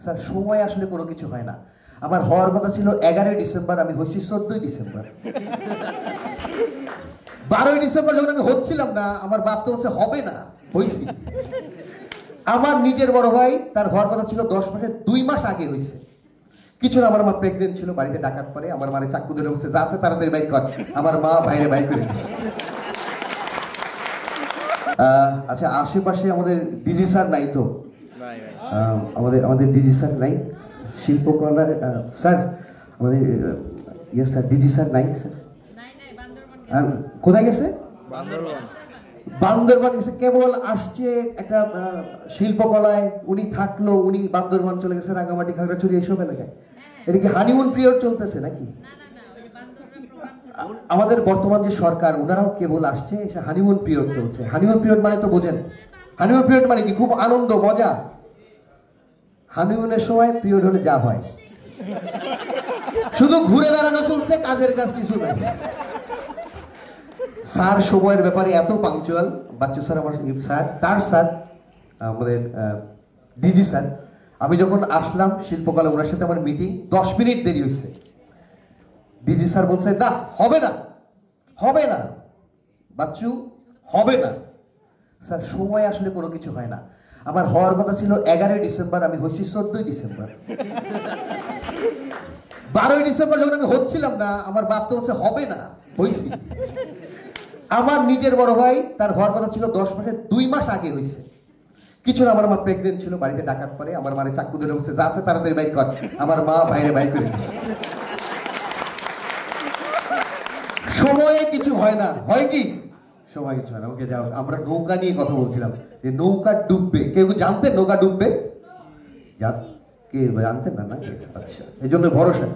Sir সময় আসলে কোনো কিছু হয় না। আমার হওয়ার কথা ছিল 11ই ডিসেম্বর, আমি হয়েছি 14ই ডিসেম্বর। 12ই ডিসেম্বর যখন আমি হচ্ছিলাম না, আমার বাপ তো বলছে হবে না, হয়েছি। আমার নিজের বড় ভাই, তার হওয়ার কথা ছিল 10 মাসের 2 মাস আগে হয়েছে। কিছু না, আমার মা প্রেগনেন্ট ছিল, বাড়িতে ডাকাত পরে আমার মানে চাকু ধরে বসে, যা আছে তাড়াতাড়ি বাইক কর। আমার মা বাইরে বাইক করে দিচ্ছে। আচ্ছা, আশেপাশে আমাদের ডিজি স্যার নাই তো? আমাদের ডিজি স্যার নাই, শিল্পকলার স্যার আমাদের ইয়ে স্যার, ডিজি স্যার নাই স্যার। কোথায় গেছে? বান্দরবান গেছে। কেবল আসছে একটা শিল্পকলায়, উনি থাকলো, উনি বান্দরবান চলে গেছে, রাঙামাটি, খাগড়াছড়ি এইসব এলাকায়। এটা কি হানিমুন পিরিয়ড চলতেছে নাকি? আমাদের বর্তমান যে সরকার, ওনারাও কেবল আসছে, এসে হানিমুন পিরিয়ড চলছে। হানিমুন পিরিয়ড মানে তো বোঝেন, হানিমুন পিরিয়ড মানে কি? খুব আনন্দ মজা। হানিমুনের সময় পিরিয়ড হলে যা হয়, শুধু ঘুরে বেড়ানো চলছে, কাজের কাজ কিছু নাই। স্যার সময়ের ব্যাপারে এত পাংচুয়াল। বাচ্চু স্যার আমার স্যার, তার স্যার আমাদের ডিজি স্যার। আমি যখন আসলাম শিল্পকলা, ওনার সাথে আমার মিটিং 10 মিনিট দেরি হয়েছে। ডিজি স্যার বলছে না, হবে না, হবে না বাচ্চু, হবে না। স্যার সময় আসলে কোনো কিছু হয় না। আমার হওয়ার কথা ছিল 11ই ডিসেম্বর, আমি হয়েছি 14ই ডিসেম্বর। 12ই ডিসেম্বর যখন আমি হচ্ছিলাম না, আমার বাপ তো বলছে হবে না, হয়েছি। আমার নিজের বড় ভাই, তার হওয়ার কথা ছিল 10 মাসের 2 মাস আগে হয়েছে। কিছু না, আমার মা প্রেগনেন্ট ছিল, বাড়িতে ডাকাত পরে আমার মানে চাকু ধরে বসে, যা আছে তাড়াতাড়ি বাইক কর। আমার মা বাইরে বাইক করে দিচ্ছে। সময়ে কিছু হয় না, হয় কি? সময় কিছু হয় না। ওকে, যাও, আমরা নৌকা নিয়ে কথা বলছিলাম যে নৌকা ডুববে। কেউ জানতেন নৌকা ডুববে? কে জানতেন না? নাকি? আচ্ছা, এই জন্য ভরসা।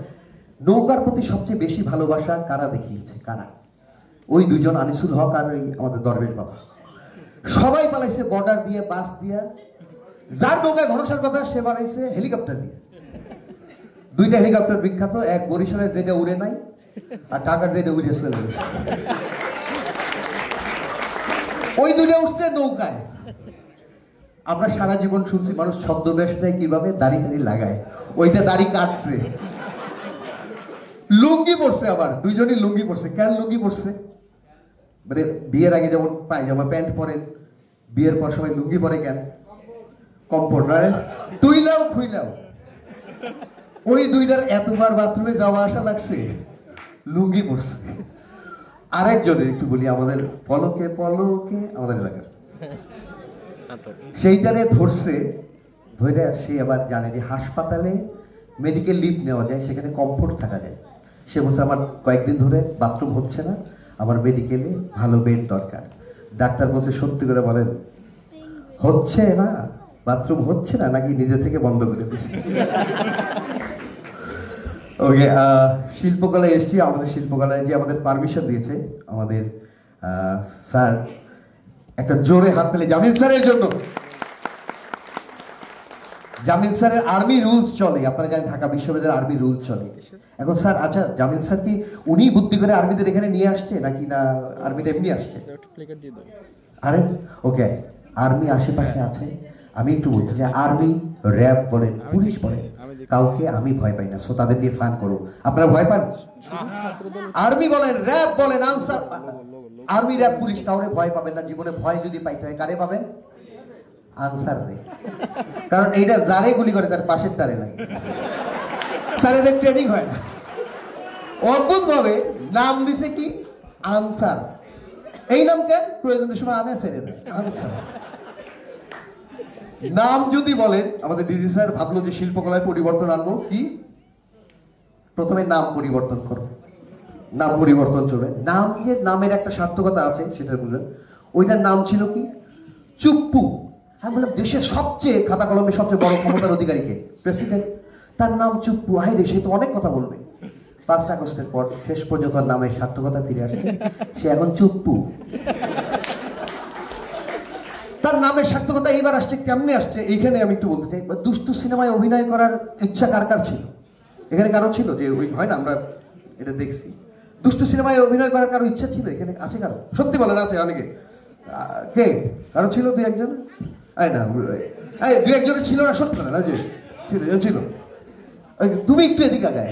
নৌকার প্রতি সবচেয়ে বেশি ভালোবাসা কারা দেখিয়েছে? কারা? ওই দুইজন, আনিসুল হক আর ওই আমাদের দরবেশ বাবা। সবাই পালাইছে বর্ডার দিয়ে, বাস দিয়ে। যার নৌকায় ভরসার কথা, সে বানাইছে হেলিকপ্টার দিয়ে। 2টা হেলিকপ্টার বিখ্যাত, এক বরিশালের যেটা উড়ে নাই, আর ঢাকার যেটা উড়ে চলে গেছে। ওই 2টা উঠছে নৌকায়। আমরা সারা জীবন শুনছি মানুষ ছদ্মবেশ নেয় কিভাবে, দাড়ি টাড়ি লাগায়। ওইটা দাড়ি কাটছে, লুঙ্গি পরছে, আবার 2জনই লুঙ্গি পরছে। কেন লুঙ্গি পরছে? মানে বিয়ের আগে যেমন পায়জামা প্যান্ট পরেন, বিয়ের পর সবাই লুঙ্গি পরে কেন? কমফোর্ট, তুইলাও খুইলাও। ওই 2টার এতবার বাথরুমে যাওয়া আসা লাগছে, লুঙ্গি পরছে। আরেকজনের একটু বলি, আমাদের পলকে পলকে, আমাদের এলাকার, সেইটারে ধরছে, ধরে সে আবার জানে যে হাসপাতালে মেডিকেল লিভ নেওয়া যায়, সেখানে কমফোর্ট থাকা যায়। সে বলছে আমার কয়েকদিন ধরে বাথরুম হচ্ছে না, আমার মেডিকেলে ভালো বেড দরকার। ডাক্তার বলছে সত্যি করে বলেন, হচ্ছে না, বাথরুম হচ্ছে না নাকি নিজে থেকে বন্ধ করে দিচ্ছে? ওকে, শিল্পকলায় এসছি। আমাদের শিল্পকলায় যে আমাদের পারমিশন দিয়েছে আমাদের স্যার, একটা জোরে হাত তালি জামিল স্যারের জন্য। জামিল স্যারের আর্মি রুলস চলে, আপনারা জানেন ঢাকা বিশ্ববিদ্যালয়ের আর্মি রুলস চলে। এখন স্যার, আচ্ছা জামিল স্যার কি উনি বুদ্ধি করে আর্মিদের এখানে নিয়ে আসছে নাকি না আর্মিটা এমনি আসছে? আরে ওকে, আর্মি আশেপাশে আছে। আমি একটু বলতে চাই, আর্মি, র্যাব বলেন, পুলিশ বলেন, কাউকে আমি ভয় পাই না। সো তাদের দিয়ে ফান করো। আপনারা ভয় পান? আর্মি বলেন, র্যাব বলেন, আনসার, আর্মি, র্যাব, পুলিশ, কাউরে ভয় পাবেন না। জীবনে ভয় যদি পাইতে হয় কারে পাবেন? আনসার রে। কারণ এইটা যারে গুলি করে তার পাশের তারে লাগে। স্যার এদের ট্রেনিং হয় না। অদ্ভুত ভাবে নাম দিছে কি আনসার। এই নাম কেন? প্রয়োজনের সময় আনে ছেড়ে দেয়, আনসার। নাম যদি বলেন, আমাদের ডিজি স্যার ভাবলো যে শিল্পকলায় পরিবর্তন আনবো, কি প্রথমে নাম পরিবর্তন করো। নাম পরিবর্তন চলবে। নাম, যে নামের একটা সার্থকতা আছে সেটা বুঝলেন। ওইটার নাম ছিল কি? চুপ্পু। আমি বললাম দেশের সবচেয়ে খাতা কলমে সবচেয়ে বড় ক্ষমতার অধিকারীকে, প্রেসিডেন্ট, তার নাম চুপ্পু। হাই রে, সে তো অনেক কথা বলবে। 5 আগস্টের পর শেষ পর্যন্ত নামের সার্থকতা ফিরে আসছে, সে এখন চুপ্পু। তার নামের সার্থকতা এইবার আসছে, কেমনে আসছে এইখানে আমি একটু বলতে চাই। দুষ্টু সিনেমায় অভিনয় করার ইচ্ছা কার কার ছিল? এখানে কারো ছিল? যে ওই হয় না, আমরা এটা দেখছি, দুষ্টু সিনেমায় অভিনয় করার কারো ইচ্ছা ছিল? এখানে আছে কারো? সত্যি বলেন, আছে অনেকে? কে কারো ছিল? 2-1 জন? না, 2-1 জনের ছিল না, সত্যি না যে ছিল তুমি একটু এদিকে আগায়